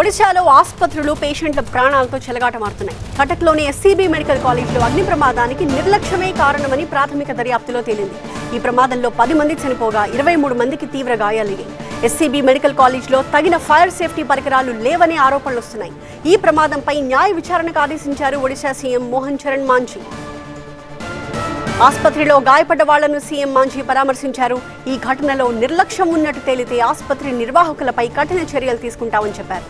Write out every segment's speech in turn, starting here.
ఒడిశాలో ఆసుపత్రులు పేషెంట్ల ప్రాణాలతో చెలగాటమారుతున్నాయి. కటక్లోని ఎస్సీబీ మెడికల్ కాలేజ్లో అగ్ని ప్రమాదానికి నిర్లక్ష్యమే కారణమని ప్రాథమిక దర్యాప్తులో తేలింది. ఈ ప్రమాదంలో 10 మంది చనిపోగా 23 మందికి తీవ్ర గాయాలయ్యాయి. ఎస్సీబీ మెడికల్ కాలేజ్లో తగిన ఫైర్ సేఫ్టీ పరికరాలు లేవనే ఆరోపణలు వస్తున్నాయి. ఈ ప్రమాదంపై న్యాయ విచారణకు ఆదేశించారు ఒడిశా సీఎం మోహన్ చరణ్ మాంఝీ. ఆసుపత్రిలో గాయపడ్డ వాళ్లను సీఎం మాంఝీ పరామర్శించారు. ఈ ఘటనలో నిర్లక్ష్యం ఉన్నట్టు తేలితే ఆసుపత్రి నిర్వాహకులపై కఠిన చర్యలు తీసుకుంటామని చెప్పారు.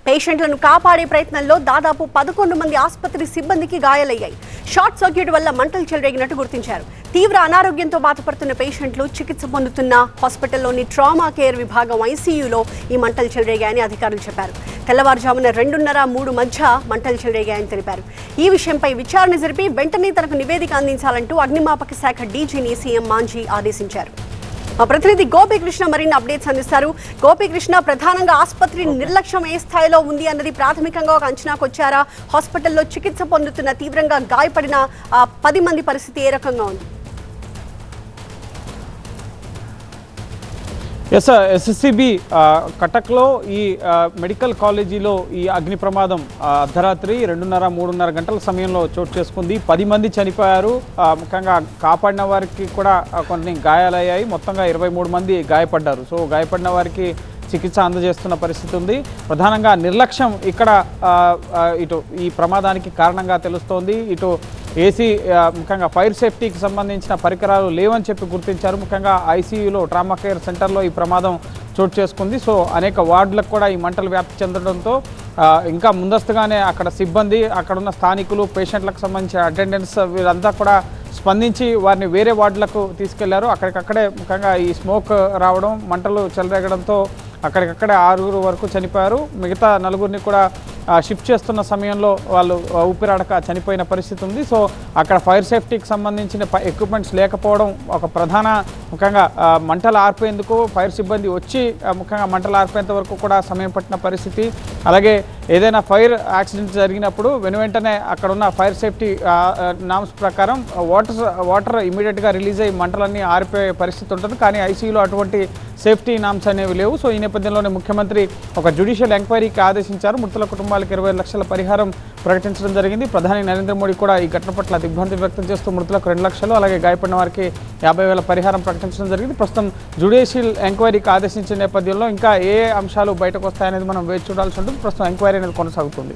పేషెంట్లను కాపాడే ప్రయత్నంలో దాదాపు 11 మంది ఆసుపత్రి సిబ్బందికి గాయాలయ్యాయి. షార్ట్ సర్క్యూట్ వల్ల మంటలు చెలరేగినట్టు గుర్తించారు. తీవ్ర అనారోగ్యంతో బాధపడుతున్న పేషెంట్లు చికిత్స పొందుతున్న హాస్పిటల్లోని ట్రామా కేర్ విభాగం ఐసీయూలో ఈ మంటలు చెలరేగాయని అధికారులు చెప్పారు. తెల్లవారుజామున 2:30-3 మధ్య మంటలు చెలరేగాయని తెలిపారు. ఈ విషయంపై విచారణ జరిపి వెంటనే తనకు నివేదిక అందించాలంటూ అగ్నిమాపక శాఖ డీజీని సీఎం మాంఝీ ఆదేశించారు. మా ప్రతినిధి గోపీకృష్ణ మరిన్ని అప్డేట్స్ అందిస్తారు. గోపీకృష్ణ, ప్రధానంగా ఆసుపత్రి నిర్లక్ష్యం ఏ స్థాయిలో ఉంది అన్నది ప్రాథమికంగా ఒక అంచనాకు వచ్చారా? హాస్పిటల్లో చికిత్స పొందుతున్న తీవ్రంగా గాయపడిన 10 మంది పరిస్థితి ఏ రకంగా ఉంది? ఎస్ఎస్సిబి కటక్లో ఈ మెడికల్ కాలేజీలో ఈ అగ్ని ప్రమాదం అర్ధరాత్రి 2:30-3:30 గంటల సమయంలో చోటు చేసుకుంది. 10 మంది చనిపోయారు. ముఖ్యంగా కాపాడిన వారికి కూడా కొన్ని గాయాలయ్యాయి. మొత్తంగా 23 మంది గాయపడ్డారు. సో గాయపడిన వారికి చికిత్స అందజేస్తున్న పరిస్థితి ఉంది. ప్రధానంగా నిర్లక్ష్యం ఇక్కడ ఇటు ఈ ప్రమాదానికి కారణంగా తెలుస్తోంది. ఇటు ఏసీ ముఖ్యంగా ఫైర్ సేఫ్టీకి సంబంధించిన పరికరాలు లేవని చెప్పి గుర్తించారు. ముఖ్యంగా ఐసీయూలో ట్రామా కేర్ సెంటర్లో ఈ ప్రమాదం చోటు చేసుకుంది. సో అనేక వార్డులకు కూడా ఈ మంటలు వ్యాప్తి చెందడంతో ఇంకా ముందస్తుగానే అక్కడ సిబ్బంది, అక్కడున్న స్థానికులు, పేషెంట్లకు సంబంధించిన అటెండెన్స్ వీరంతా కూడా స్పందించి వారిని వేరే వార్డులకు తీసుకెళ్లారు. అక్కడికక్కడే ముఖ్యంగా ఈ స్మోక్ రావడం, మంటలు చెలరేగడంతో అక్కడికక్కడే 6 వరకు చనిపోయారు. మిగతా 4 కూడా షిఫ్ట్ చేస్తున్న సమయంలో వాళ్ళు ఊపిరాడక చనిపోయిన పరిస్థితి ఉంది. సో అక్కడ ఫైర్ సేఫ్టీకి సంబంధించిన ఎక్విప్మెంట్స్ లేకపోవడం ఒక ప్రధాన, ముఖ్యంగా మంటలు ఆర్పేందుకు ఫైర్ సిబ్బంది వచ్చి ముఖ్యంగా మంటలు ఆర్పేంత వరకు కూడా సమయం పట్టిన పరిస్థితి. అలాగే ఏదైనా ఫైర్ యాక్సిడెంట్ జరిగినప్పుడు వెంటనే అక్కడ ఉన్న ఫైర్ సేఫ్టీ నామ్స్ ప్రకారం వాటర్ ఇమీడియట్గా రిలీజ్ అయ్యి మంటలన్నీ ఆరిపోయే పరిస్థితి ఉంటుంది. కానీ ఐసీయూలో అటువంటి సేఫ్టీ నామ్స్ అనేవి లేవు. సో ఈ నేపథ్యంలోనే ముఖ్యమంత్రి ఒక జ్యుడిషియల్ ఎంక్వైరీకి ఆదేశించారు. మృతుల కుటుంబాలకు 20 లక్షల పరిహారం ప్రకటించడం జరిగింది. ప్రధాని నరేంద్ర మోడీ కూడా ఈ ఘటన పట్ల దిగ్భ్రాంతి వ్యక్తం చేస్తూ మృతులకు 2 లక్షలు, అలాగే గాయపడిన వారికి 50,000 పరిహారం ప్రకటించడం జరిగింది. ప్రస్తుతం జ్యుడిషియల్ ఎంక్వైరీకి ఆదేశించిన నేపథ్యంలో ఇంకా ఏ అంశాలు బయటకు వస్తాయనేది మనం వేచి చూడాల్సి ఉంటుంది. ప్రస్తుతం ఎంక్వైరీ అనేది కొనసాగుతుంది.